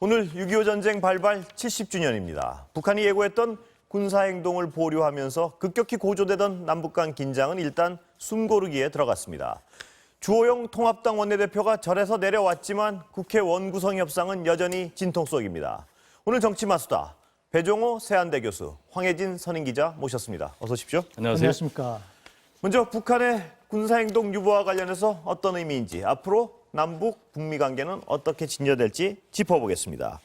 오늘 6.25 전쟁 발발 70주년입니다. 북한이 예고했던 군사행동을 보류하면서 급격히 고조되던 남북 간 긴장은 일단 숨고르기에 들어갔습니다. 주호영 통합당 원내대표가 절에서 내려왔지만 국회 원구성 협상은 여전히 진통 속입니다. 오늘 정치마수다 배종호 세한대 교수, 황혜진 선임기자 모셨습니다. 어서 오십시오. 안녕하세요. 안녕하십니까. 먼저 북한의 군사행동 유보와 관련해서 어떤 의미인지, 앞으로 남북 북미 관계는 어떻게 진전될지 짚어보겠습니다.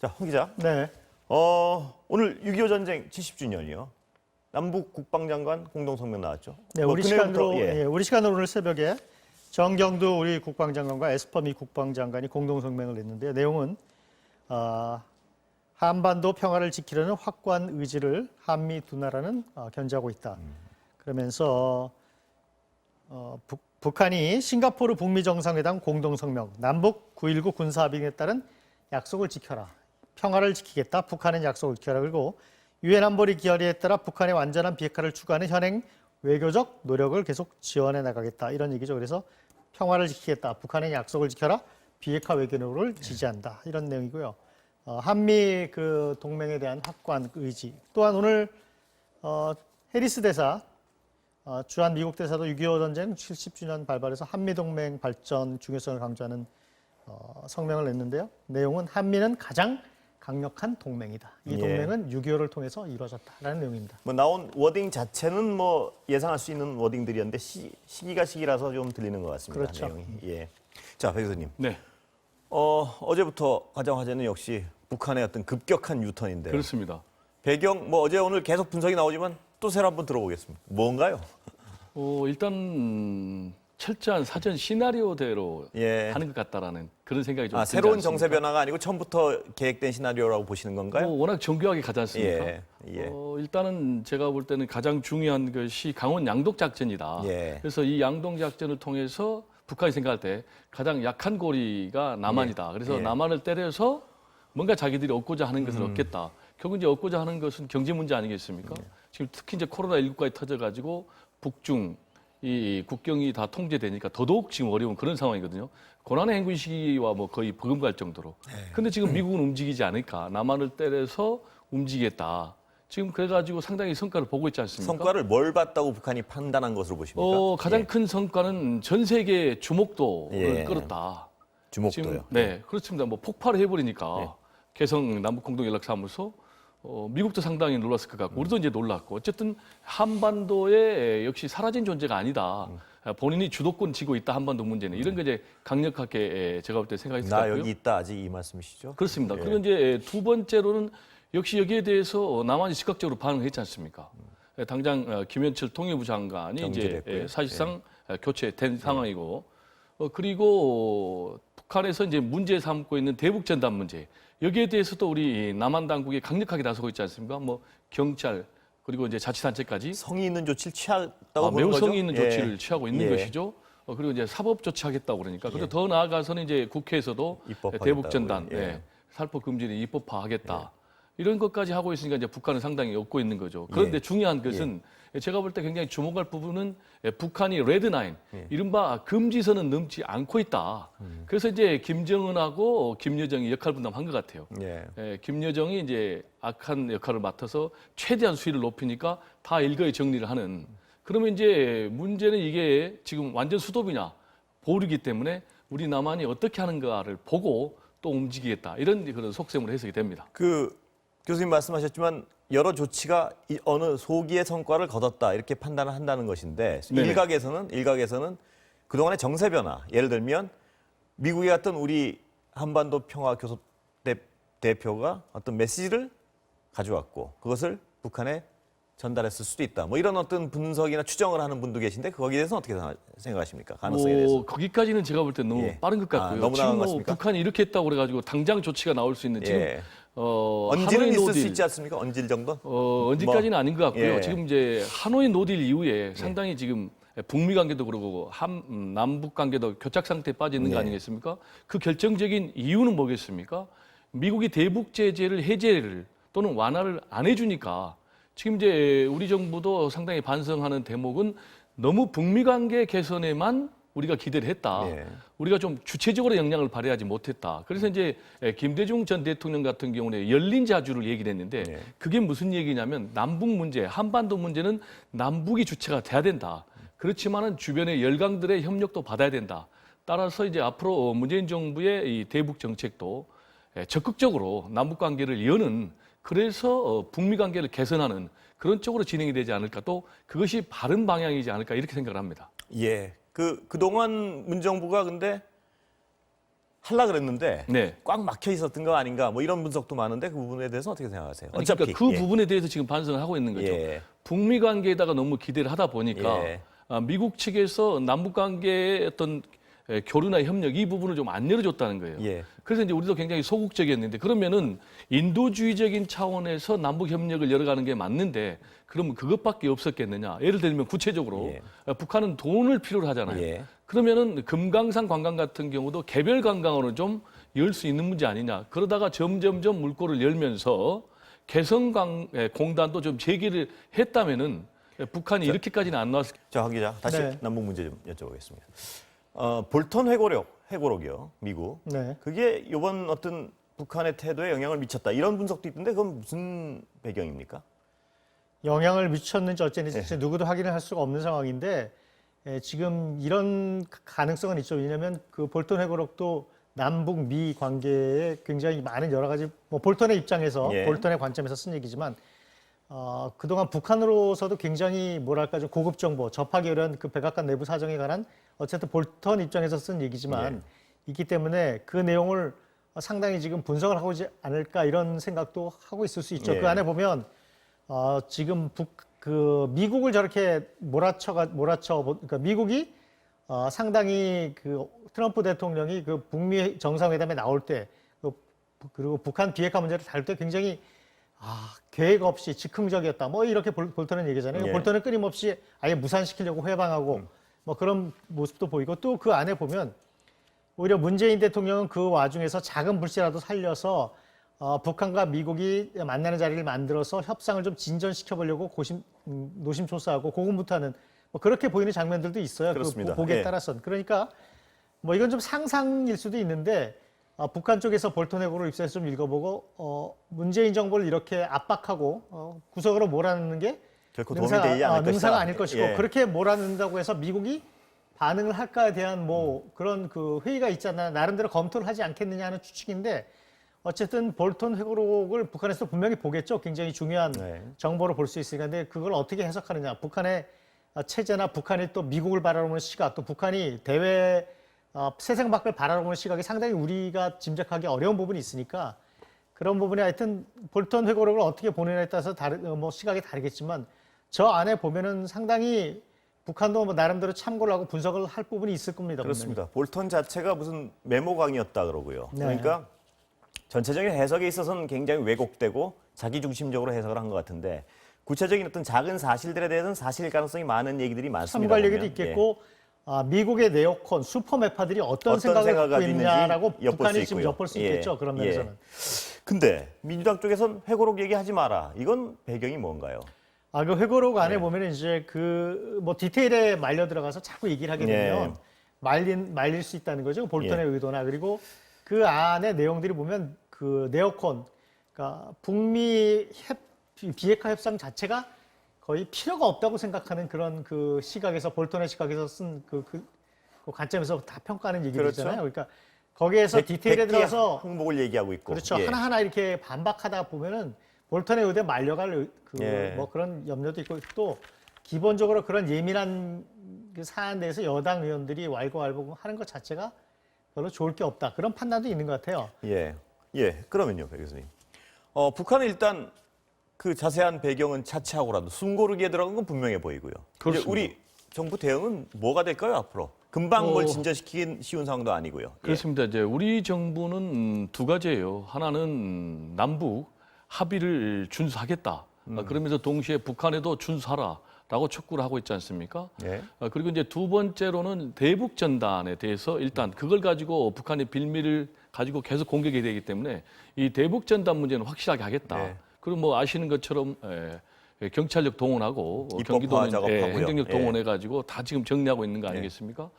자, 황 기자. 네. 오늘 6.25 전쟁 70주년이요. 남북 국방장관 공동성명 나왔죠. 네, 우리 시간으로 오늘 새벽에 정경두 우리 국방장관과 에스퍼 미 국방장관이 공동성명을 냈는데요. 내용은 한반도 평화를 지키려는 확고한 의지를 한미 두 나라는 견지하고 있다. 그러면서 북한이 싱가포르 북미 정상회담 공동성명, 남북 9.19 군사합의에 따른 약속을 지켜라. 평화를 지키겠다. 북한은 약속을 지켜라. 그리고 유엔 안보리 결의에 따라 북한의 완전한 비핵화를 추구하는 현행 외교적 노력을 계속 지원해 나가겠다. 이런 얘기죠. 그래서 평화를 지키겠다. 북한의 약속을 지켜라. 비핵화 외교를 지지한다. 이런 내용이고요. 한미 그 동맹에 대한 확고한 의지. 또한 오늘 해리스 대사, 주한 미국 대사도 6.25 전쟁 70주년 발발해서 한미 동맹 발전 중요성을 강조하는 성명을 냈는데요. 내용은 한미는 가장 강력한 동맹이다. 이 동맹은 6.25를 통해서 이루어졌다라는 내용입니다. 나온 워딩 자체는 예상할 수 있는 워딩들이었는데 시기가 시기라서 좀 들리는 것 같습니다. 그렇죠. 내용이. 예. 자, 배 교수님. 네, 어제부터 가장 화제는 역시 북한의 어떤 급격한 유턴인데요. 그렇습니다. 배경 어제 오늘 계속 분석이 나오지만 또 새로 한번 들어보겠습니다. 뭔가요? 일단 철저한 사전 시나리오대로 하는 것 같다라는 그런 생각이 좀 들지 새로운 않습니까? 정세 변화가 아니고 처음부터 계획된 시나리오라고 보시는 건가요? 워낙 정교하게 가지 않습니까? 예. 일단은 제가 볼 때는 가장 중요한 것이 강원 양독 작전이다. 예. 그래서 이 양독 작전을 통해서 북한이 생각할 때 가장 약한 고리가 남한이다. 그래서 남한을 때려서 뭔가 자기들이 얻고자 하는 것을 얻겠다. 결국 이제 얻고자 하는 것은 경제 문제 아니겠습니까? 지금 특히 이제 코로나19까지 터져가지고 북중 이 국경이 다 통제되니까 더더욱 지금 어려운 그런 상황이거든요. 고난의 행군 시기와 거의 버금갈 정도로. 근데 지금 미국은 움직이지 않을까. 남한을 때려서 움직이겠다. 지금 그래가지고 상당히 성과를 보고 있지 않습니까? 성과를 뭘 봤다고 북한이 판단한 것으로 보십니까? 가장 큰 성과는 전 세계 주목도를 끌었다. 주목도요. 지금, 네, 그렇습니다. 폭발을 해버리니까 개성 남북공동연락사무소, 미국도 상당히 놀랐을 것 같고 우리도 이제 놀랐고 어쨌든 한반도에 역시 사라진 존재가 아니다. 본인이 주도권 쥐고 있다 한반도 문제는 이런 거 이제 강력하게 제가 볼 때 생각했을 것 나 같고요. 여기 있다 아직 이 말씀이시죠? 그렇습니다. 그리고 이제 두 번째로는 역시 여기에 대해서 남한이 즉각적으로 반응했지 않습니까? 당장 김현철 통일부 장관이 이제 사실상 교체된 상황이고 그리고 북한에서 이제 문제 삼고 있는 대북 전단 문제 여기에 대해서도 우리 남한 당국이 강력하게 나서고 있지 않습니까? 경찰 그리고 이제 자치단체까지 성의 있는 조치를 취했다고 보는 매우 거죠? 성의 있는 조치를 취하고 있는 것이죠. 그리고 이제 사법 조치하겠다고 그러니까 그리고 더 나아가서는 이제 국회에서도 대북 전단 살포 금지를 입법화하겠다. 이런 것까지 하고 있으니까 이제 북한은 상당히 얻고 있는 거죠. 그런데 중요한 것은 제가 볼 때 굉장히 주목할 부분은 북한이 레드라인, 이른바 금지선은 넘지 않고 있다. 그래서 이제 김정은하고 김여정이 역할 분담한 것 같아요. 김여정이 이제 악한 역할을 맡아서 최대한 수위를 높이니까 다 일거에 정리를 하는. 그러면 이제 문제는 이게 지금 완전 수도비냐 보류기 때문에 우리 남한이 어떻게 하는가를 보고 또 움직이겠다. 이런 그런 속셈으로 해석이 됩니다. 교수님 말씀하셨지만 여러 조치가 어느 소기의 성과를 거뒀다 이렇게 판단을 한다는 것인데 일각에서는 그동안의 정세 변화, 예를 들면 미국에 갔던 우리 한반도 평화 교섭 대표가 어떤 메시지를 가져왔고 그것을 북한에 전달했을 수도 있다. 이런 어떤 분석이나 추정을 하는 분도 계신데 거기에 대해서는 어떻게 생각하십니까? 가능성에 대해서. 거기까지는 제가 볼 때 너무 빠른 것 같고요. 너무 지금 북한이 이렇게 했다고 그래가지고 당장 조치가 나올 수 있는 지금 언질은 있을 수 있지 않습니까? 언질 정도? 언질까지는 아닌 것 같고요. 지금 이제 하노이 노딜 이후에 상당히 지금 북미 관계도 그러고 남북 관계도 교착 상태에 빠져 있는 거 아니겠습니까? 그 결정적인 이유는 뭐겠습니까? 미국이 대북 제재를 해제를 또는 완화를 안 해주니까 지금 이제 우리 정부도 상당히 반성하는 대목은 너무 북미 관계 개선에만 우리가 기대를 했다. 예. 우리가 좀 주체적으로 영향을 발휘하지 못했다. 그래서 이제 김대중 전 대통령 같은 경우는 열린 자주를 얘기를 했는데 예. 그게 무슨 얘기냐면 남북 문제, 한반도 문제는 남북이 주체가 돼야 된다. 그렇지만은 주변의 열강들의 협력도 받아야 된다. 따라서 이제 앞으로 문재인 정부의 이 대북 정책도 적극적으로 남북 관계를 여는 그래서 북미 관계를 개선하는 그런 쪽으로 진행이 되지 않을까 또 그것이 바른 방향이지 않을까 이렇게 생각을 합니다. 예. 그동안 문정부가 근데 하려 그랬는데 네. 꽉 막혀 있었던 거 아닌가 뭐 이런 분석도 많은데 그 부분에 대해서 어떻게 생각하세요? 아니, 그러니까 어차피 그 부분에 대해서 지금 반성을 하고 있는 거죠. 예. 북미 관계에다가 너무 기대를 하다 보니까 예. 미국 측에서 남북 관계의 어떤 교류나 협력 이 부분을 좀 안 열어줬다는 거예요. 예. 그래서 이제 우리도 굉장히 소극적이었는데 그러면은 인도주의적인 차원에서 남북 협력을 열어가는 게 맞는데 그러면 그것밖에 없었겠느냐? 예를 들면 구체적으로 예. 북한은 돈을 필요로 하잖아요. 예. 그러면은 금강산 관광 같은 경우도 개별 관광으로 좀 열 수 있는 문제 아니냐? 그러다가 점점점 물꼬를 열면서 개성공단도 좀 제기를 했다면은 북한이 이렇게까지는 안 나왔을. 자, 황 기자 다시 네. 남북 문제 좀 여쭤보겠습니다. 볼턴 회고록이요, 미국. 네. 그게 이번 어떤 북한의 태도에 영향을 미쳤다 이런 분석도 있던데 그건 무슨 배경입니까? 영향을 미쳤는지 어쨌는지 네. 누구도 확인을 할 수가 없는 상황인데 지금 이런 가능성은 있죠. 왜냐하면 그 볼턴 회고록도 남북 미 관계에 굉장히 많은 여러 가지 뭐 볼턴의 입장에서 예. 볼턴의 관점에서 쓴 얘기지만 그동안 북한으로서도 굉장히 뭐랄까 좀 고급 정보 접하기 어려운 그 백악관 내부 사정에 관한 어쨌든 볼턴 입장에서 쓴 얘기지만 있기 때문에 그 내용을 상당히 지금 분석을 하고 있지 않을까 이런 생각도 하고 있을 수 있죠. 예. 그 안에 보면 지금 미국을 저렇게 그러니까 미국이 상당히 그 트럼프 대통령이 그 북미 정상회담에 나올 때 그리고 북한 비핵화 문제를 다룰 때 굉장히 계획 없이 즉흥적이었다. 뭐 이렇게 볼턴은 얘기잖아요. 예. 볼턴은 끊임없이 아예 무산시키려고 회방하고 뭐 그런 모습도 보이고 또 그 안에 보면 오히려 문재인 대통령은 그 와중에서 작은 불씨라도 살려서 북한과 미국이 만나는 자리를 만들어서 협상을 좀 진전시켜 보려고 노심초사하고 고군분투하는 뭐 그렇게 보이는 장면들도 있어요. 그렇습니다. 그 보기에 예. 따라서는. 그러니까 뭐 이건 좀 상상일 수도 있는데 북한 쪽에서 볼턴 회고를 입수해서 좀 읽어보고 문재인 정부를 이렇게 압박하고 구석으로 몰아넣는 게 결코 도움이 되지 않을 능사가 것이다. 아닐 것이고 예. 그렇게 몰아넣는다고 해서 미국이 반응을 할까에 대한 뭐 그런 그 회의가 있잖아. 나름대로 검토를 하지 않겠느냐 하는 추측인데 어쨌든 볼턴 회고록을 북한에서 분명히 보겠죠. 굉장히 중요한 네. 정보로 볼 수 있으니까. 근데 그걸 어떻게 해석하느냐. 북한의 체제나 북한이 또 미국을 바라보는 시각, 또 북한이 대외 세상 밖을 바라보는 시각이 상당히 우리가 짐작하기 어려운 부분이 있으니까 그런 부분에 하여튼 볼턴 회고록을 어떻게 보느냐에 따라서 뭐 시각이 다르겠지만 저 안에 보면은 상당히 북한도 뭐 나름대로 참고를 하고 분석을 할 부분이 있을 겁니다. 그렇습니다. 볼턴 자체가 무슨 메모강이었다 그러고요. 네. 그러니까 전체적인 해석에 있어서는 굉장히 왜곡되고 자기중심적으로 해석을 한 것 같은데 구체적인 어떤 작은 사실들에 대해서는 사실 가능성이 많은 얘기들이 많습니다. 참고할 얘기도 보면. 있겠고 미국의 네오콘 슈퍼매파들이 어떤 생각을 갖고 있느냐라고 엿볼 북한이 수 지금 있고요. 엿볼 수 예. 있겠죠. 그런 면에서는. 예. 근데 민주당 쪽에서는 회고록 얘기하지 마라. 이건 배경이 뭔가요? 그 회고록 안에 예. 보면은 이제 뭐 디테일에 말려 들어가서 자꾸 얘기를 하게 되면 말릴 수 있다는 거죠. 볼턴의 의도나 그리고 그 안에 내용들이 보면 그 네오콘, 그러니까 북미 비핵화 협상 자체가 거의 필요가 없다고 생각하는 그런 그 시각에서 볼턴의 시각에서 쓴 그 관점에서 다 평가하는 얘기들이잖아요. 그렇죠. 그러니까 거기에서 디테일에 들어서 항목을 얘기하고 있고. 그렇죠. 예. 하나하나 이렇게 반박하다 보면은 볼턴의 의도에 말려갈 예. 뭐 그런 염려도 있고 또 기본적으로 그런 예민한 그 사안에 대해서 여당 의원들이 왈가왈부 하는 것 자체가 별로 좋을 게 없다. 그런 판단도 있는 것 같아요. 예. 그러면요, 백 교수님. 북한은 일단 그 자세한 배경은 차치하고라도 숨고르기에 들어간 건 분명해 보이고요. 이제 그렇습니다. 우리 정부 대응은 뭐가 될까요, 앞으로? 금방 뭘 진전시키긴 쉬운 상황도 아니고요. 그렇습니다. 이제 우리 정부는 두 가지예요. 하나는 남북 합의를 준수하겠다. 그러면서 동시에 북한에도 준수하라라고 촉구를 하고 있지 않습니까? 예. 그리고 이제 두 번째로는 대북 전단에 대해서 일단 그걸 가지고 북한의 빌미를 가지고 계속 공격이 되기 때문에 이 대북 전단 문제는 확실하게 하겠다. 네. 그리고 뭐 아시는 것처럼 경찰력 동원하고 입법화 경기도는 작업하고요. 행정력 예. 동원해가지고 다 지금 정리하고 있는 거 아니겠습니까?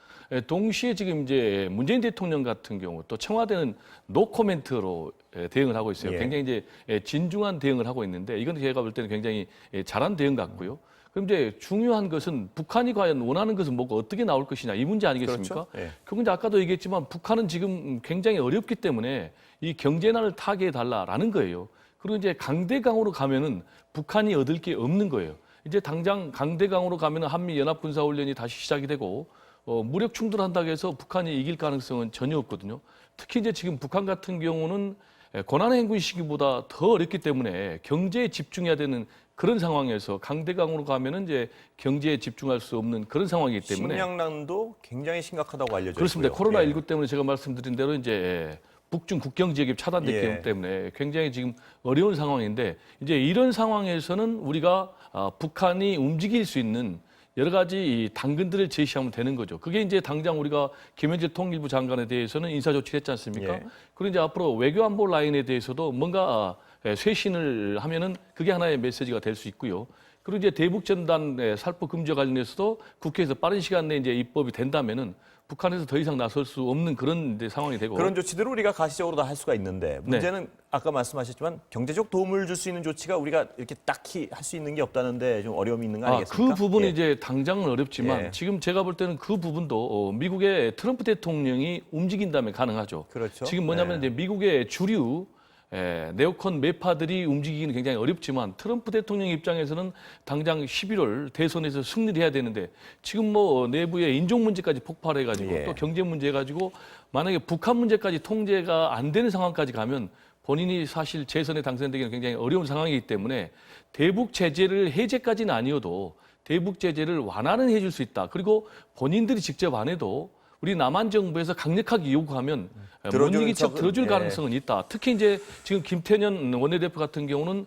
동시에 지금 이제 문재인 대통령 같은 경우 또 청와대는 노코멘트로 대응을 하고 있어요. 예. 굉장히 이제 진중한 대응을 하고 있는데 이건 제가 볼 때는 굉장히 잘한 대응 같고요. 그럼 이제 중요한 것은 북한이 과연 원하는 것은 뭐고 어떻게 나올 것이냐 이 문제 아니겠습니까? 그렇죠. 예. 그건 이제 아까도 얘기했지만 북한은 지금 굉장히 어렵기 때문에 이 경제난을 타개해 달라라는 거예요. 그리고 이제 강대강으로 가면은 북한이 얻을 게 없는 거예요. 이제 당장 강대강으로 가면은 한미 연합 군사 훈련이 다시 시작이 되고 무력 충돌한다고 해서 북한이 이길 가능성은 전혀 없거든요. 특히 이제 지금 북한 같은 경우는 고난의 행군 시기보다 더 어렵기 때문에 경제에 집중해야 되는 그런 상황에서 강대강으로 가면은 이제 경제에 집중할 수 없는 그런 상황이기 때문에 식량난도 굉장히 심각하다고 알려져 그렇습니다. 있고요. 코로나19 때문에 제가 말씀드린 대로 이제 북중 국경 지역이 차단됐기 예. 때문에 굉장히 지금 어려운 상황인데 이제 이런 상황에서는 우리가 북한이 움직일 수 있는 여러 가지 이 당근들을 제시하면 되는 거죠. 그게 이제 당장 우리가 김현재 통일부 장관에 대해서는 인사 조치를 했지 않습니까? 예. 그리고 이제 앞으로 외교안보 라인에 대해서도 뭔가 쇄신을 하면은 그게 하나의 메시지가 될 수 있고요. 그리고 이제 대북전단 살포 금지와 관련해서도 국회에서 빠른 시간 내에 이제 입법이 된다면은 북한에서 더 이상 나설 수 없는 그런 이제 상황이 되고 그런 조치들을 우리가 가시적으로 다 할 수가 있는데 문제는 아까 말씀하셨지만 경제적 도움을 줄 수 있는 조치가 우리가 이렇게 딱히 할 수 있는 게 없다는데 좀 어려움이 있는 거 아니겠습니까? 그 부분이 예. 이제 당장은 어렵지만 예. 지금 제가 볼 때는 그 부분도 미국의 트럼프 대통령이 움직인다면 가능하죠. 그렇죠. 지금 뭐냐면 네. 이제 미국의 주류 네오콘 매파들이 움직이기는 굉장히 어렵지만 트럼프 대통령 입장에서는 당장 11월 대선에서 승리를 해야 되는데 지금 뭐 내부에 인종 문제까지 폭발해가지고 예. 또 경제 문제 해가지고 만약에 북한 문제까지 통제가 안 되는 상황까지 가면 본인이 사실 재선에 당선되기는 굉장히 어려운 상황이기 때문에 대북 제재를 해제까지는 아니어도 대북 제재를 완화는 해줄 수 있다. 그리고 본인들이 직접 안 해도 우리 남한 정부에서 강력하게 요구하면 못 이긴 척 들어줄 예. 가능성은 있다. 특히 이제 지금 김태년 원내대표 같은 경우는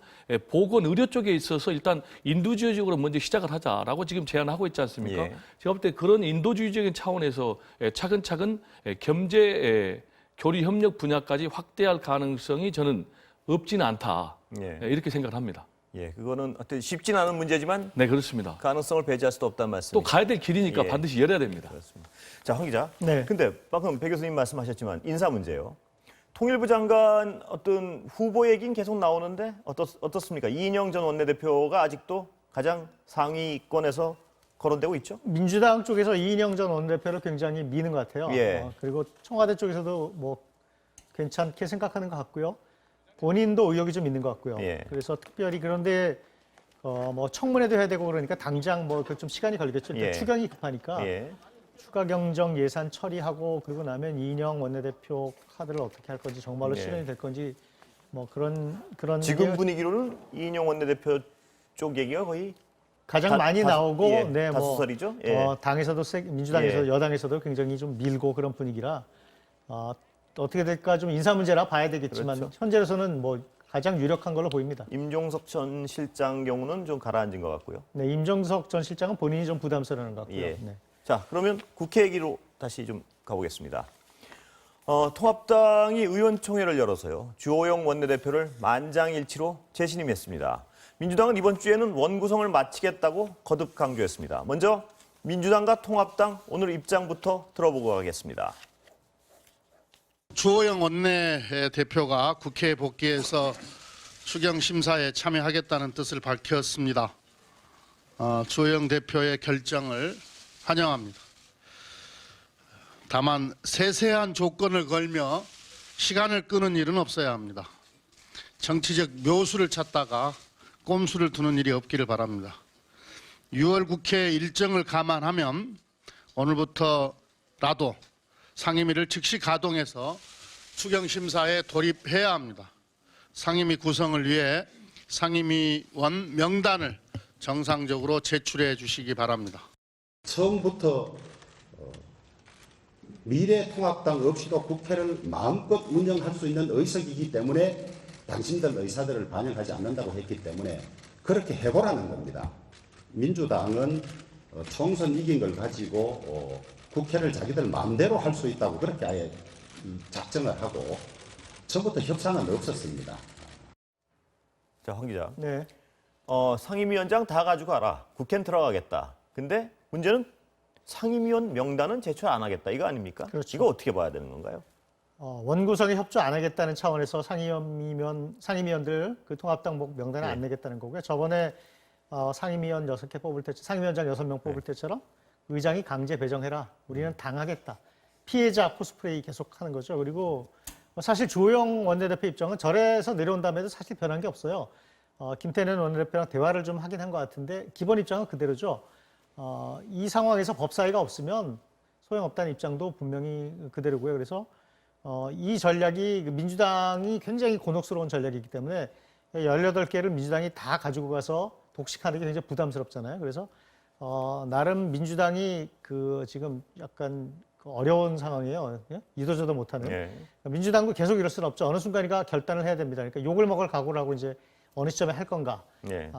보건 의료 쪽에 있어서 일단 인도주의적으로 먼저 시작을 하자라고 지금 제안하고 있지 않습니까? 예. 제가 볼 때 그런 인도주의적인 차원에서 차근차근 경제 교류 협력 분야까지 확대할 가능성이 저는 없지는 않다. 예. 이렇게 생각을 합니다. 예, 그거는 어떤 쉽진 않은 문제지만 네, 그렇습니다. 가능성을 배제할 수도 없다는 또 말씀이죠. 가야 될 길이니까 예. 반드시 열어야 됩니다. 그렇습니다. 자, 황 기자. 네. 근데 방금 배 교수님 말씀하셨지만 인사 문제요. 통일부 장관 어떤 후보 얘기는 계속 나오는데 어떻습니까? 이인영 전 원내대표가 아직도 가장 상위권에서 거론되고 있죠? 민주당 쪽에서 이인영 전 원내대표를 굉장히 미는 것 같아요. 예. 그리고 청와대 쪽에서도 뭐 괜찮게 생각하는 것 같고요. 본인도 의욕이 좀 있는 것 같고요. 예. 그래서 특별히 그런데 뭐 청문회도 해야 되고 그러니까 당장 뭐 좀 시간이 걸리겠죠. 일단 예. 추경이 급하니까 예. 추가 경정 예산 처리하고 그러고 나면 이인영 원내대표 카드를 어떻게 할 건지 정말로 예. 실현이 될 건지 뭐 그런 지금 얘기가 분위기로는 이인영 원내대표 쪽 얘기가 거의 가장 많이 나오고 예, 네, 뭐 다수설이죠. 예. 당에서도 민주당에서 예. 여당에서도 굉장히 좀 밀고 그런 분위기라 어떻게 될까 좀 인사 문제라 봐야 되겠지만 그렇죠. 현재로서는 뭐 가장 유력한 걸로 보입니다. 임종석 전 실장 경우는 좀 가라앉은 것 같고요. 네, 임정석 전 실장은 본인이 좀 부담스러운 것 같고요. 예. 네. 자, 그러면 국회 얘기로 다시 좀 가보겠습니다. 통합당이 의원총회를 열어서요. 주호영 원내대표를 만장일치로 재신임했습니다. 민주당은 이번 주에는 원구성을 마치겠다고 거듭 강조했습니다. 먼저 민주당과 통합당 오늘 입장부터 들어보고 가겠습니다. 주호영 원내대표가 국회에 복귀해서 추경 심사에 참여하겠다는 뜻을 밝혔습니다. 주호영 대표의 결정을 환영합니다. 다만 세세한 조건을 걸며 시간을 끄는 일은 없어야 합니다. 정치적 묘수를 찾다가 꼼수를 두는 일이 없기를 바랍니다. 6월 국회 일정을 감안하면 오늘부터라도 상임위를 즉시 가동해서 추경 심사에 돌입해야 합니다. 상임위 구성을 위해 상임위원 명단을 정상적으로 제출해 주시기 바랍니다. 처음부터 미래통합당 없이도 국회를 마음껏 운영할 수 있는 의석이기 때문에 당신들 의사들을 반영하지 않는다고 했기 때문에 그렇게 해보라는 겁니다. 민주당은 총선 이긴 걸 가지고 국회를 자기들 마음대로 할 수 있다고 그렇게 아예 작정을 하고 처음부터 협상은 없었습니다. 자, 황 기자. 네. 상임위원장 다 가져가라. 국회는 들어가겠다. 근데 문제는 상임위원 명단은 제출 안 하겠다. 이거 아닙니까? 그렇죠. 이거 어떻게 봐야 되는 건가요? 원구성에 협조 안 하겠다는 차원에서 상임위원들 그 통합당 명단을 안 내겠다는 거고요. 저번에 상임위원 6개 뽑을 때, 상임위원장 6명 뽑을 때처럼 의장이 강제 배정해라. 우리는 당하겠다. 피해자 코스프레이 계속하는 거죠. 그리고 사실 주호영 원내대표 입장은 절에서 내려온 다음에도 사실 변한 게 없어요. 김태년 원내대표랑 대화를 좀 하긴 한 것 같은데 기본 입장은 그대로죠. 이 상황에서 법사위가 없으면 소용없다는 입장도 분명히 그대로고요. 그래서 이 전략이 민주당이 굉장히 곤혹스러운 전략이기 때문에 18개를 민주당이 다 가지고 가서 독식하는 게 굉장히 부담스럽잖아요. 그래서 나름 민주당이 지금 약간 어려운 상황이에요. 예? 이도저도 못하는. 예. 민주당도 계속 이럴 수는 없죠. 어느 순간인가 결단을 해야 됩니다. 그러니까 욕을 먹을 각오를 하고 이제 어느 시점에 할 건가. 예.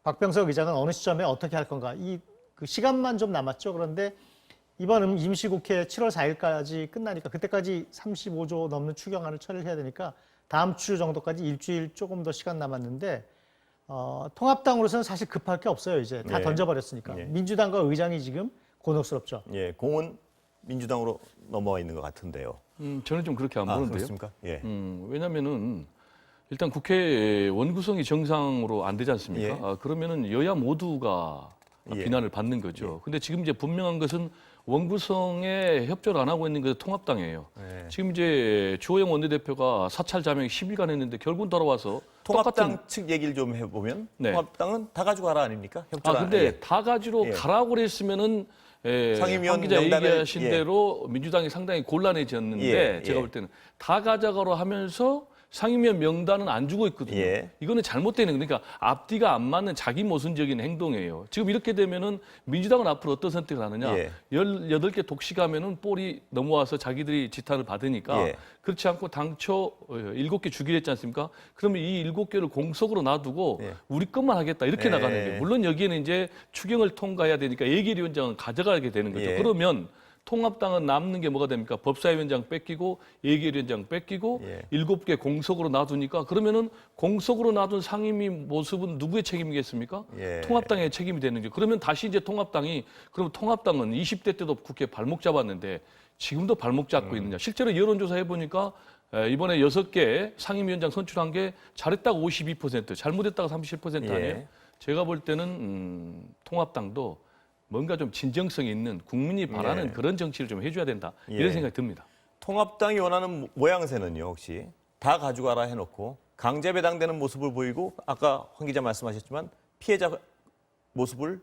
박병석 의장은 어느 시점에 어떻게 할 건가. 그 시간만 좀 남았죠. 그런데 이번 임시국회 7월 4일까지 끝나니까 그때까지 35조 넘는 추경안을 처리를 해야 되니까 다음 주 정도까지 일주일 조금 더 시간 남았는데 통합당으로서는 사실 급할 게 없어요. 이제 다 예. 던져버렸으니까. 예. 민주당과 의장이 지금 곤혹스럽죠. 예, 공은 민주당으로 넘어와 있는 것 같은데요. 저는 좀 그렇게 안 보는데요. 그렇습니까? 예. 왜냐면은 일단 국회 원구성이 정상으로 안 되지 않습니까? 예. 그러면은 여야 모두가 예. 비난을 받는 거죠. 근데 지금 이제 분명한 것은 원구성에 협조를 안 하고 있는 것은 통합당이에요. 예. 지금 이제 주호영 원내대표가 사찰 자명 10일간 했는데 결국은 돌아와서 통합당 똑같은 측 얘기를 좀 해보면 네. 통합당은 다 가지고 가라 아닙니까? 협조 근데 예. 다 가지로 예. 가라고 그랬으면은 상임위원 황 기자 명단을- 얘기하신 예. 대로 민주당이 상당히 곤란해졌는데 예. 제가 볼 때는 다 가져가로 하면서 상임위원 명단은 안 주고 있거든요. 예. 이거는 잘못되는 그러니까 앞뒤가 안 맞는 자기 모순적인 행동이에요. 지금 이렇게 되면은 민주당은 앞으로 어떤 선택을 하느냐? 예. 18개 독식하면은 볼이 넘어와서 자기들이 지탄을 받으니까 예. 그렇지 않고 당초 7개 주기로 했지 않습니까? 그러면 이 7개를 공석으로 놔두고 예. 우리 것만 하겠다 이렇게 예. 나가는 거예요. 물론 여기에는 이제 추경을 통과해야 되니까 예결위원장은 가져가게 되는 거죠. 예. 그러면 통합당은 남는 게 뭐가 됩니까? 법사위원장 뺏기고 예결위원장 뺏기고 예. 7개 공석으로 놔두니까 그러면은 공석으로 놔둔 상임위 모습은 누구의 책임이겠습니까? 예. 통합당의 책임이 되는 거죠. 그러면 다시 이제 통합당이 그럼 통합당은 20대 때도 국회 발목 잡았는데 지금도 발목 잡고 있느냐? 실제로 여론조사 해보니까 이번에 6개 상임위원장 선출한 게 잘했다가 52%, 잘못했다가 37% 예. 아니에요? 제가 볼 때는 통합당도 뭔가 좀 진정성 있는 국민이 바라는 예. 그런 정치를 좀 해줘야 된다. 예. 이런 생각이 듭니다. 통합당이 원하는 모양새는요, 혹시 다 가져가라 해놓고 강제 배당되는 모습을 보이고 아까 황 기자 말씀하셨지만 피해자 모습을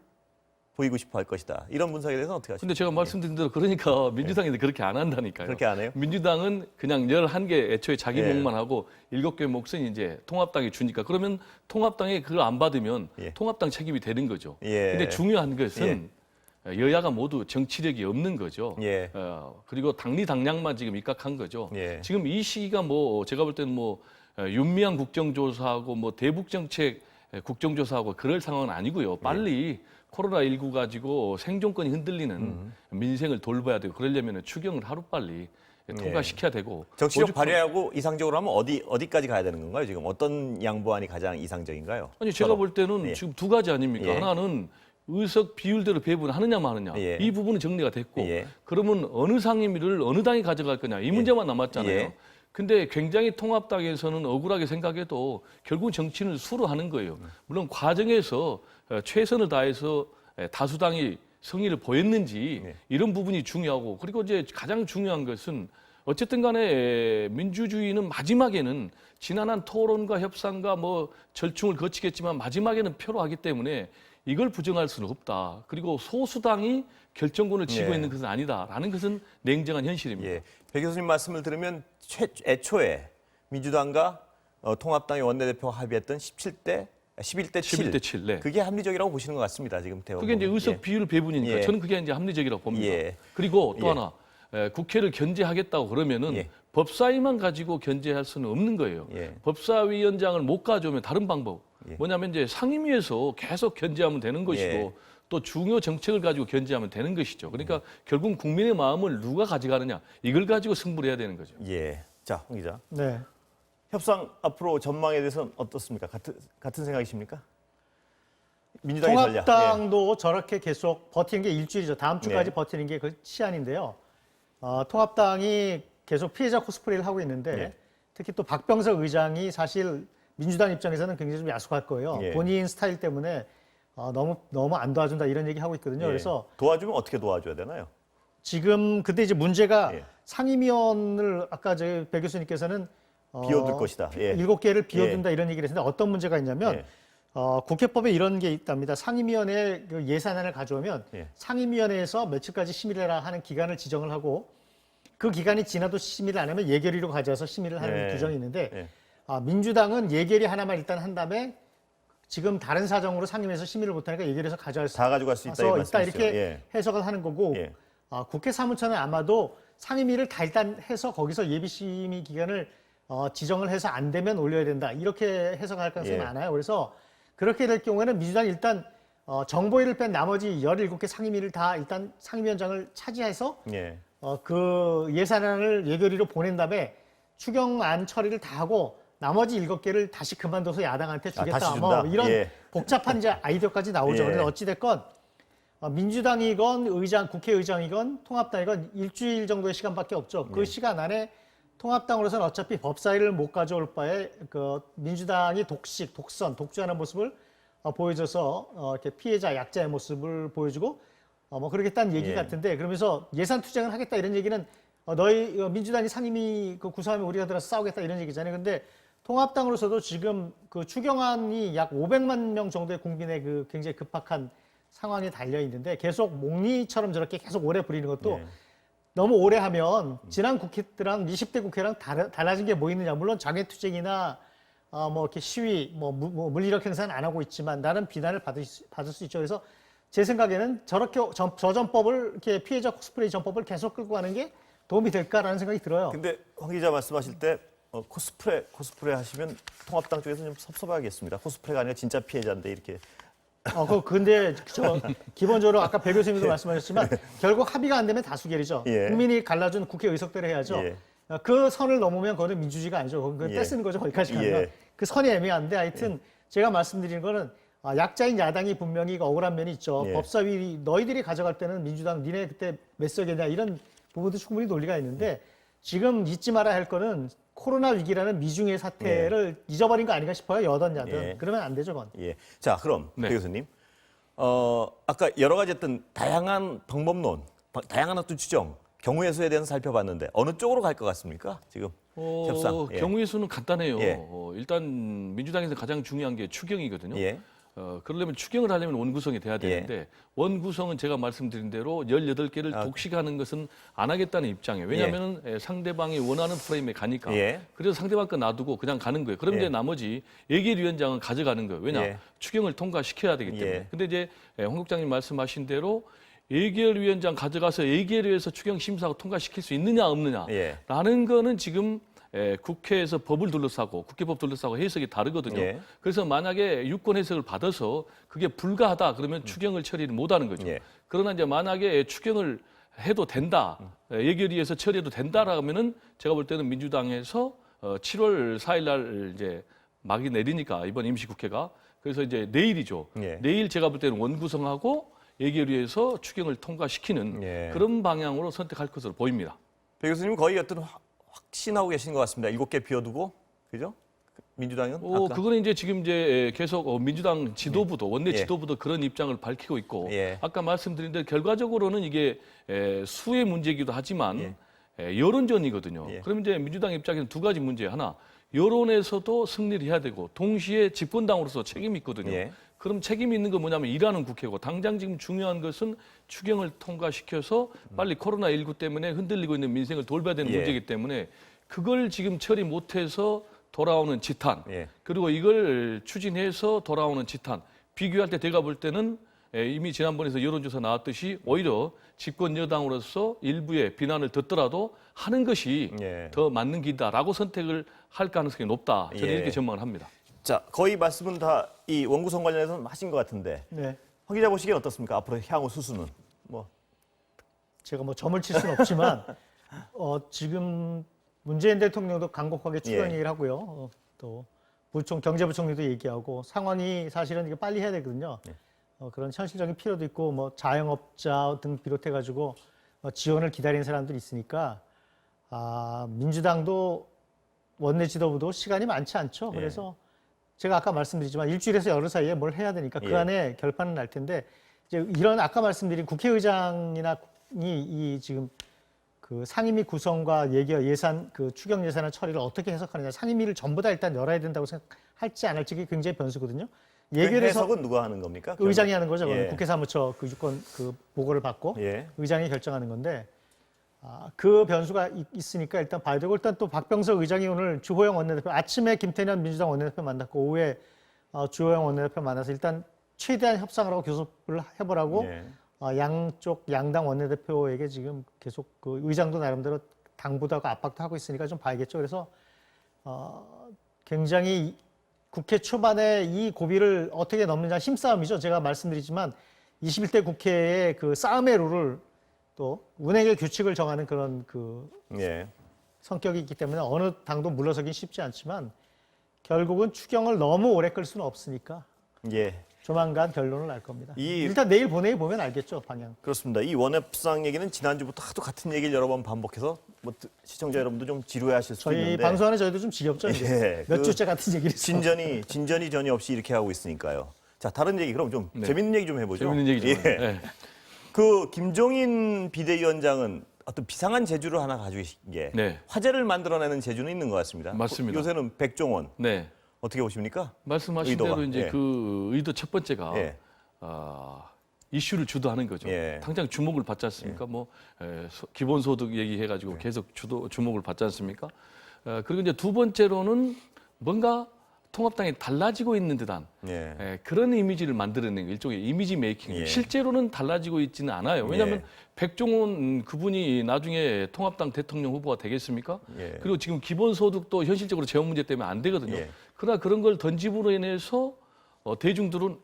보이고 싶어 할 것이다. 이런 분석에 대해서는 어떻게 하십니까? 근데 제가 말씀드린 대로 그러니까 민주당이 그렇게 안 한다니까요. 그렇게 안 해요? 민주당은 그냥 11개 애초에 자기 예. 몫만 하고 7개 몫은 이제 통합당이 주니까 그러면 통합당이 그걸 안 받으면 예. 통합당 책임이 되는 거죠. 예. 근데 중요한 것은 여야가 모두 정치력이 없는 거죠. 예. 그리고 당리당략만 지금 입각한 거죠. 예. 지금 이 시기가 뭐 제가 볼 때는 뭐 윤미향 국정조사하고 뭐 대북정책 국정조사하고 그럴 상황은 아니고요. 빨리 코로나19 가지고 생존권이 흔들리는 민생을 돌봐야 되고 그러려면 추경을 하루빨리 통과시켜야 되고 정치적 오죽- 발휘하고 이상적으로 하면 어디까지 가야 되는 건가요? 지금 어떤 양보안이 가장 이상적인가요? 아니 제가 볼 때는 예. 지금 두 가지 아닙니까? 예. 하나는 의석 비율대로 배분하느냐 마느냐 예. 이 부분은 정리가 됐고 예. 그러면 어느 상임위를 어느 당이 가져갈 거냐 이 문제만 남았잖아요. 예. 근데 굉장히 통합당에서는 억울하게 생각해도 결국 정치는 수로 하는 거예요. 물론 과정에서 최선을 다해서 다수당이 성의를 보였는지 예. 이런 부분이 중요하고 그리고 이제 가장 중요한 것은 어쨌든 간에 민주주의는 마지막에는 지난한 토론과 협상과 뭐 절충을 거치겠지만 마지막에는 표로 하기 때문에 이걸 부정할 수는 없다. 그리고 소수당이 결정권을 쥐고 예. 있는 것은 아니다라는 것은 냉정한 현실입니다. 예. 배 교수님 말씀을 들으면 애초에 민주당과 통합당의 원내대표가 합의했던 11대 7. 11대 7. 네. 그게 합리적이라고 보시는 것 같습니다. 지금 대화. 그게 이제 의석 비율 배분이니까 예. 저는 그게 이제 합리적이라고 봅니다. 예. 그리고 또 예. 하나 국회를 견제하겠다고 그러면은 예. 법사위만 가지고 견제할 수는 없는 거예요. 예. 법사위원장을 못 가져오면 다른 방법. 예. 뭐냐면 이제 상임위에서 계속 견제하면 되는 것이고 예. 또 중요 정책을 가지고 견제하면 되는 것이죠. 그러니까 결국 국민의 마음을 누가 가져가느냐 이걸 가지고 승부를 해야 되는 거죠. 예. 자, 홍 기자. 네. 협상 앞으로 전망에 대해서는 어떻습니까? 같은 생각이십니까? 민주당의 전략. 통합당도 저렇게 계속 버티는 게 일주일이죠. 다음 주까지 네. 버티는 게 그 시한인데요. 통합당이 계속 피해자 코스프레를 하고 있는데 네. 특히 또 박병석 의장이 사실 민주당 입장에서는 굉장히 좀 야속할 거예요. 예. 본인 스타일 때문에 너무 안 도와준다 이런 얘기 하고 있거든요. 예. 그래서 도와주면 어떻게 도와줘야 되나요? 지금 근데 이제 문제가 예. 상임위원을 아까 저희 배 교수님께서는 비워둘 것이다. 예. 7개를 비워둔다 이런 얘기를 했는데 어떤 문제가 있냐면 예. 국회법에 이런 게 있답니다. 상임위원회 그 예산안을 가져오면 예. 상임위원회에서 며칠까지 심의를 하는 기간을 지정을 하고 그 기간이 지나도 심의를 안 하면 예결위로 가져와서 심의를 하는 예. 규정이 있는데 예. 민주당은 예결위 하나만 일단 한 다음에 지금 다른 사정으로 상임위에서 심의를 못하니까 예결위에서 가져갈 수 다 가져갈 수 있다 이 있다 말씀이시죠? 이렇게 예. 해석을 하는 거고 예. 국회 사무처는 아마도 상임위를 다 일단 해서 거기서 예비심의 기간을 지정을 해서 안 되면 올려야 된다 이렇게 해석할 가능성이 예. 많아요. 그래서 그렇게 될 경우에는 민주당이 일단 정보위를 뺀 나머지 17개 상임위를 다 일단 상임위원장을 차지해서 예. 그 예산안을 예결위로 보낸 다음에 추경안 처리를 다 하고 나머지 7개를 다시 그만둬서 야당한테 주겠다. 다시 뭐 준다? 이런 예. 복잡한 이제 아이디어까지 나오죠. 예. 그래서 어찌됐건 민주당이건 국회의장이건 통합당이건 일주일 정도의 시간밖에 없죠. 그 시간 안에 통합당으로서는 어차피 법사위를 못 가져올 바에 그 민주당이 독주하는 모습을 보여줘서 이렇게 피해자, 약자의 모습을 보여주고 뭐 그러겠다는 얘기 예. 같은데 그러면서 예산 투쟁을 하겠다 이런 얘기는 민주당이 상임위 그 구성하면 우리가 들어서 싸우겠다 이런 얘기잖아요. 근데 통합당으로서도 지금 그 추경안이 약 500만 명 정도의 국민의 그 굉장히 급박한 상황이 달려 있는데 계속 몽리처럼 저렇게 계속 오래 부리는 것도 예. 너무 오래 하면 지난 국회랑 20대 국회랑 달라진 게 뭐 있느냐. 물론 장애투쟁이나 뭐 이렇게 시위, 물리력 행사는 안 하고 있지만 나는 비난을 받을 수 있죠. 그래서 제 생각에는 저렇게 저 전법을 이렇게 피해자 코스프레 전법을 계속 끌고 가는 게 도움이 될까라는 생각이 들어요. 근데 황 기자 말씀하실 때 코스프레 하시면 통합당 쪽에서 좀 섭섭하겠습니다. 코스프레가 아니라 진짜 피해자인데 이렇게. 근데 기본적으로 아까 배 교수님도 말씀하셨지만 결국 합의가 안 되면 다수결이죠. 예. 국민이 갈라준 국회 의석대로 해야죠. 예. 그 선을 넘으면 그거는 민주주의가 아니죠. 그건 예. 떼쓰는 거죠. 거기까지 가면. 예. 그 선이 애매한데 하여튼 제가 말씀드리는 거는 약자인 야당이 분명히 억울한 면이 있죠. 예. 법사위 너희들이 가져갈 때는 민주당 니네 그때 몇 석이냐 이런 부분도 충분히 논리가 있는데 지금 잊지 말아야 할 거는 코로나 위기라는 미중의 사태를 잊어버린 거 아닌가 싶어요. 여든 야든. 예. 그러면 안 되죠, 그건. 예. 자, 그럼 네. 배 교수님. 아까 여러 가지 어떤 다양한 방법론, 다양한 어떤 추정, 경우의 수에 대해서 살펴봤는데 어느 쪽으로 갈 것 같습니까? 지금 협상. 예. 경우의 수는 간단해요. 예. 일단 민주당에서 가장 중요한 게 추경이거든요. 예. 그러려면 추경을 하려면 원구성이 돼야 되는데 원구성은 제가 말씀드린 대로 18개를 독식하는 것은 안 하겠다는 입장이에요. 왜냐하면 상대방이 원하는 프레임에 가니까. 예. 그래서 상대방 거 놔두고 그냥 가는 거예요. 그럼 예. 이제 나머지 예결위원장은 가져가는 거예요. 왜냐? 예. 추경을 통과시켜야 되기 때문에. 예. 근데 이제 황 국장님 말씀하신 대로 예결위원장 가져가서 예결위에서 추경 심사하고 통과시킬 수 있느냐 없느냐라는 예. 거는 지금 국회에서 법을 둘러싸고 국회법 둘러싸고 해석이 다르거든요. 예. 그래서 만약에 유권 해석을 받아서 그게 불가하다 그러면 추경을 처리를 못하는 거죠. 예. 그러나 이제 만약에 추경을 해도 된다, 예결위에서 처리해도 된다라면은 제가 볼 때는 민주당에서 7월 4일 날 이제 막이 내리니까 이번 임시국회가 그래서 이제 내일이죠. 예. 내일 제가 볼 때는 원구성하고 예결위에서 추경을 통과시키는 예. 그런 방향으로 선택할 것으로 보입니다. 배 교수님 거의 어떤 확신하고 계신 것 같습니다. 7개 비워두고, 그죠? 민주당은 아까. 그거는 이제 지금 이제 계속 민주당 지도부도 원내 예. 지도부도 그런 입장을 밝히고 있고 예. 아까 말씀드린 대로 결과적으로는 이게 수의 문제이기도 하지만 여론전이거든요. 예. 그럼 이제 민주당 입장에는 두 가지 문제 하나 여론에서도 승리를 해야 되고 동시에 집권당으로서 책임이 있거든요. 예. 그럼 책임이 있는 건 뭐냐면 일하는 국회고 당장 지금 중요한 것은 추경을 통과시켜서 빨리 코로나19 때문에 흔들리고 있는 민생을 돌봐야 되는 예. 문제이기 때문에 그걸 지금 처리 못해서 돌아오는 지탄 예. 그리고 이걸 추진해서 돌아오는 지탄 비교할 때 제가 볼 때는 이미 지난번에서 여론조사 나왔듯이 오히려 집권 여당으로서 일부의 비난을 듣더라도 하는 것이 예. 더 맞는 길이다라고 선택을 할 가능성이 높다. 저는 예. 이렇게 전망을 합니다. 자, 거의 말씀은 다 이 원구성 관련해서는 하신 것 같은데 네. 황 기자 보시기엔 어떻습니까? 앞으로 향후 수순은 제가 뭐 점을 칠 수는 없지만 지금 문재인 대통령도 간곡하게 추경 예. 얘기를 하고요. 또 경제부총리도 얘기하고 상황이 사실은 이게 빨리 해야 되거든요. 그런 현실적인 필요도 있고 뭐 자영업자 등 비롯해가지고 지원을 기다리는 사람들이 있으니까 민주당도 원내 지도부도 시간이 많지 않죠. 그래서 제가 아까 말씀드리지만 일주일에서 열흘 사이에 뭘 해야 되니까 그 안에 결판은 날 텐데 이제 이런 아까 말씀드린 국회의장이나 이 지금 그 상임위 구성과 예산 그 추경 예산안 처리를 어떻게 해석하느냐 상임위를 전부 다 일단 열어야 된다고 생각할지 안 할지 그게 굉장히 변수거든요. 그 예결에서 해석은 누가 하는 겁니까? 의장이 하는 거죠. 예. 국회 사무처 그 유권 그 보고를 받고 예. 의장이 결정하는 건데 그 변수가 있으니까 일단 봐야 되고 일단 또 박병석 의장이 오늘 주호영 원내대표 아침에 김태년 민주당 원내대표 만났고 오후에 주호영 원내대표 만나서 일단 최대한 협상을 하고 교섭을 해보라고 예. 양쪽 양당 원내대표에게 지금 계속 그 의장도 나름대로 당부도 하고 압박도 하고 있으니까 좀 봐야겠죠. 그래서 굉장히 국회 초반에 이 고비를 어떻게 넘느냐 힘싸움이죠. 제가 말씀드리지만 21대 국회의 그 싸움의 룰을 또 운행의 규칙을 정하는 그런 그 예. 성격이 있기 때문에 어느 당도 물러서긴 쉽지 않지만 결국은 추경을 너무 오래 끌 수는 없으니까 예. 조만간 결론을 날 겁니다. 이- 일단 내일 본회의 보면 알겠죠, 방향. 그렇습니다. 이 원협상 얘기는 지난주부터 하도 같은 얘기를 여러 번 반복해서 뭐 시청자 여러분도 좀 지루해하실 수도 저희 있는데 방송하는 저희도 좀 지겹죠. 이제. 예, 몇 그 주째 같은 얘기를 해서. 진전이 전혀 없이 이렇게 하고 있으니까요. 자, 다른 얘기 그럼 좀 네. 재밌는 얘기 좀 해보죠. 재밌는 얘기죠. 예. 네. 그 김종인 비대위원장은 어떤 비상한 재주를 하나 가지고 계신 게 네. 화제를 만들어내는 재주는 있는 것 같습니다. 맞습니다. 요새는 백종원 네. 어떻게 보십니까? 말씀하신 의도가. 대로 이제 예. 그 의도 첫 번째가 예. 이슈를 주도하는 거죠. 예. 당장 주목을 받지 않습니까? 기본소득 얘기해가지고 예. 계속 주목을 받지 않습니까? 그리고 이제 두 번째로는 뭔가 통합당이 달라지고 있는 듯한 예. 그런 이미지를 만들어내는 거, 일종의 이미지 메이킹. 예. 실제로는 달라지고 있지는 않아요. 왜냐하면 예. 백종원 그분이 나중에 통합당 대통령 후보가 되겠습니까? 예. 그리고 지금 기본소득도 현실적으로 재원 문제 때문에 안 되거든요. 예. 그러나 그런 걸 던짐으로 인해서 대중들은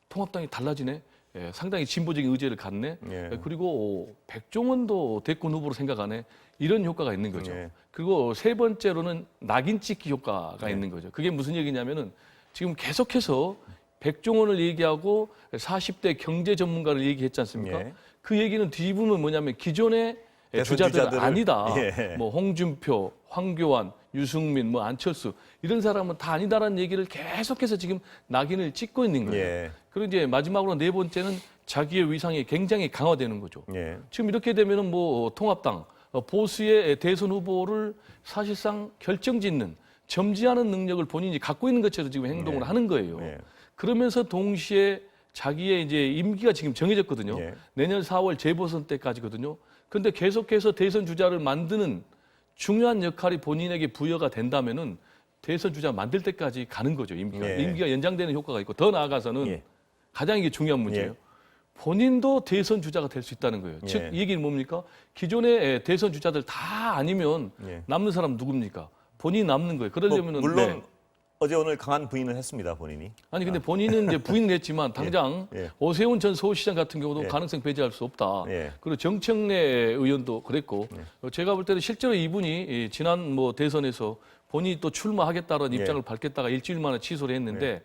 통합당이 달라지네. 예, 상당히 진보적인 의제를 갖네. 예. 그리고 백종원도 대권 후보로 생각하네. 이런 효과가 있는 거죠. 예. 그리고 세 번째로는 낙인 찍기 효과가 있는 거죠. 그게 무슨 얘기냐면은 지금 계속해서 백종원을 얘기하고 40대 경제 전문가를 얘기했지 않습니까? 예. 그 얘기는 뒤집으면 뭐냐면 기존의 대선 주자들은 주자들을- 아니다. 예. 뭐 홍준표, 황교안, 유승민, 뭐 안철수 이런 사람은 다 아니다라는 얘기를 계속해서 지금 낙인을 찍고 있는 거예요. 예. 그리고 이제 마지막으로 네 번째는 자기의 위상이 굉장히 강화되는 거죠. 예. 지금 이렇게 되면은 뭐 통합당 보수의 대선 후보를 사실상 결정짓는 점지하는 능력을 본인이 갖고 있는 것처럼 지금 행동을 네. 하는 거예요. 네. 그러면서 동시에 자기의 이제 임기가 지금 정해졌거든요. 네. 내년 4월 재보선 때까지거든요. 그런데 계속해서 대선 주자를 만드는 중요한 역할이 본인에게 부여가 된다면은 대선 주자 만들 때까지 가는 거죠. 임기가. 네. 임기가 연장되는 효과가 있고 더 나아가서는 예. 가장 이게 중요한 문제예요. 예. 본인도 대선 주자가 될 수 있다는 거예요. 예. 즉, 이 얘기는 뭡니까? 기존의 대선 주자들 다 아니면 예. 남는 사람 누굽니까? 본인이 남는 거예요. 그러려면은 물론 네. 어제 오늘 강한 부인을 했습니다, 본인이. 아니 근데 본인은 이제 부인을 했지만 당장 예. 오세훈 전 서울시장 같은 경우도 예. 가능성 배제할 수 없다. 예. 그리고 정청래 의원도 그랬고 제가 볼 때는 실제로 이분이 이 지난 뭐 대선에서 본인이 또 출마하겠다는 예. 입장을 밝혔다가 일주일 만에 취소를 했는데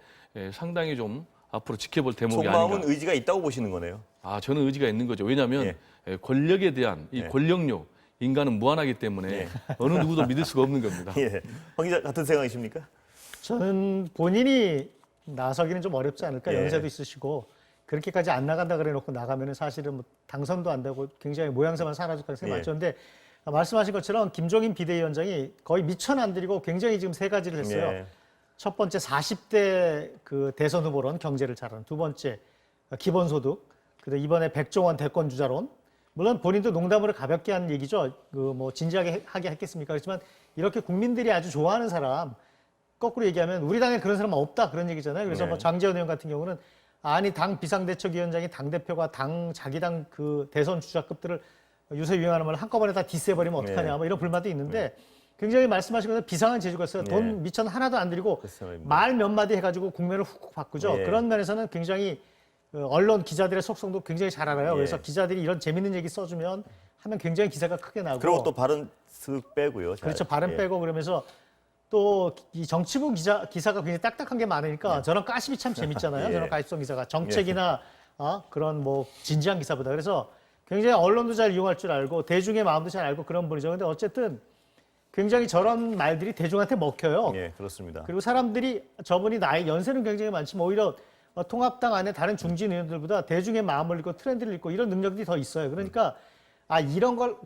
상당히 좀 앞으로 지켜볼 대목이 속마음은 아닌가. 의지가 있다고 보시는 거네요. 저는 의지가 있는 거죠. 왜냐하면 권력에 대한 이 예. 권력욕, 인간은 무한하기 때문에 어느 누구도 믿을 수가 없는 겁니다. 예. 황 기자 같은 생각이십니까? 저는 본인이 나서기는 좀 어렵지 않을까. 예. 연세도 있으시고 그렇게까지 안 나간다 그래 놓고 나가면은 사실은 뭐 당선도 안 되고 굉장히 모양새만 사라질 가능성이 예. 많죠. 근데 말씀하신 것처럼 김종인 비대위원장이 거의 미천 안 들이고 굉장히 지금 세 가지를 했어요. 예. 첫 번째 40대 그 대선 후보론 경제를 잘하는, 두 번째 기본소득, 그다음 이번에 백종원 대권 주자론. 물론 본인도 농담으로 가볍게 한 얘기죠. 그 뭐 진지하게 하게 했겠습니까? 그렇지만 이렇게 국민들이 아주 좋아하는 사람, 거꾸로 얘기하면 우리 당에 그런 사람은 없다 그런 얘기잖아요. 그래서 네. 뭐 장제원 의원 같은 경우는 아니 당 비상대책위원장이 당 대표가 자기 당 그 대선 주자급들을 요새 유행하는 말 한꺼번에 다 디스해버리면 어떡하냐 네. 뭐 이런 불만도 있는데 굉장히 말씀하신 것처럼 비상한 재주가 있어요. 네. 돈 미천 하나도 안 들이고 그렇습니다. 말 몇 마디 해가지고 국면을 훅훅 바꾸죠. 예. 그런 면에서는 굉장히 언론 기자들의 속성도 굉장히 잘 알아요. 예. 그래서 기자들이 이런 재밌는 얘기 써주면 하면 굉장히 기사가 크게 나고 그리고 또 발은 쓱 빼고요. 잘. 그렇죠. 발음 예. 빼고 그러면서 또 이 정치부 기사가 굉장히 딱딱한 게 많으니까 저런 까십이 참 재밌잖아요. 예. 저런 가십성 기사가 정책이나 그런 뭐 진지한 기사보다. 그래서 굉장히 언론도 잘 이용할 줄 알고 대중의 마음도 잘 알고 그런 분이죠. 근데 어쨌든 굉장히 저런 말들이 대중한테 먹혀요. 예, 그렇습니다. 그리고 사람들이 저분이 나이 연세는 굉장히 많지만 오히려 통합당 안에 다른 중진 의원들보다 대중의 마음을 읽고 트렌드를 읽고 이런 능력들이 더 있어요. 그러니까 이런 걸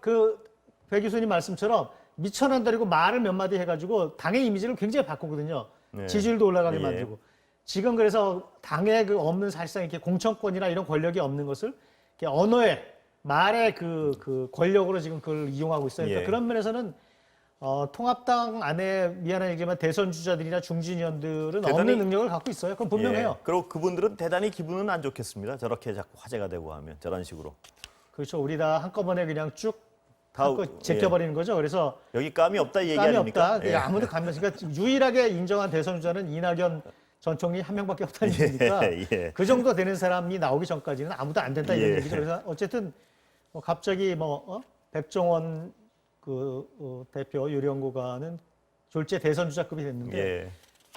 배 교수님 말씀처럼 미천한다리고 말을 몇 마디 해가지고 당의 이미지를 굉장히 바꾸거든요. 네. 지지율도 올라가게 예. 만들고. 지금 그래서 당에 그 없는 사실상 이렇게 공천권이나 이런 권력이 없는 것을 이렇게 언어에 말의 그 권력으로 지금 그걸 이용하고 있어요. 그러니까 예. 그런 면에서는 통합당 안에 미안한 얘기지만 대선 주자들이나 중진 의원들은 대단히- 없는 능력을 갖고 있어요. 그건 분명해요. 예. 그리고 그분들은 대단히 기분은 안 좋겠습니다. 저렇게 자꾸 화제가 되고 하면 저런 식으로. 그렇죠. 우리 다 한꺼번에 그냥 쭉 다 제껴버리는 거죠. 그래서 여기 감이 없다 이 얘기 감이 아닙니까? 없다. 예. 아무도 감이 없으니까 유일하게 인정한 대선 주자는 이낙연 전 총리 한 명밖에 없다는 얘기니까 예. 그 정도 되는 사람이 나오기 전까지는 아무도 안 된다 이런 예. 얘기죠. 그래서 어쨌든 갑자기 백종원 대표 유령고가는 졸제 대선 주자급이 됐는데 예.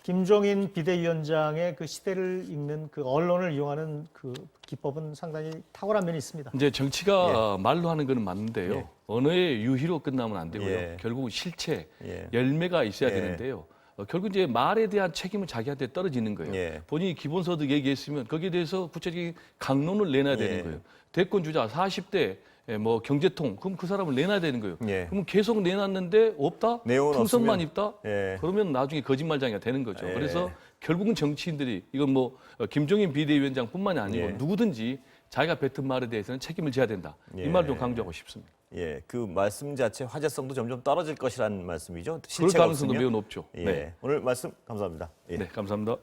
김종인 비대위원장의 그 시대를 읽는 그 언론을 이용하는 그 기법은 상당히 탁월한 면이 있습니다. 이제 정치가 말로 하는 거는 맞는데요. 예. 언어의 유희로 끝나면 안 되고요. 예. 결국은 실체, 예. 열매가 있어야 예. 되는데요. 결국 이제 말에 대한 책임은 자기한테 떨어지는 거예요. 예. 본인이 기본소득 얘기했으면 거기에 대해서 구체적인 강론을 내놔야 예. 되는 거예요. 대권 주자 40대 뭐 경제통 그럼 그 사람을 내놔야 되는 거예요. 예. 그럼 계속 내놨는데 없다? 내용은 풍선만 없으면- 있다? 예. 그러면 나중에 거짓말장이가 되는 거죠. 예. 그래서 결국은 정치인들이 이건 뭐 김종인 비대위원장뿐만이 아니고 예. 누구든지 자기가 뱉은 말에 대해서는 책임을 져야 된다. 예. 이 말 좀 강조하고 싶습니다. 예, 그 말씀 자체 화제성도 점점 떨어질 것이라는 말씀이죠. 그럴 실체가 가능성도 없으면. 매우 높죠. 예, 네. 오늘 말씀 감사합니다. 예. 네, 감사합니다.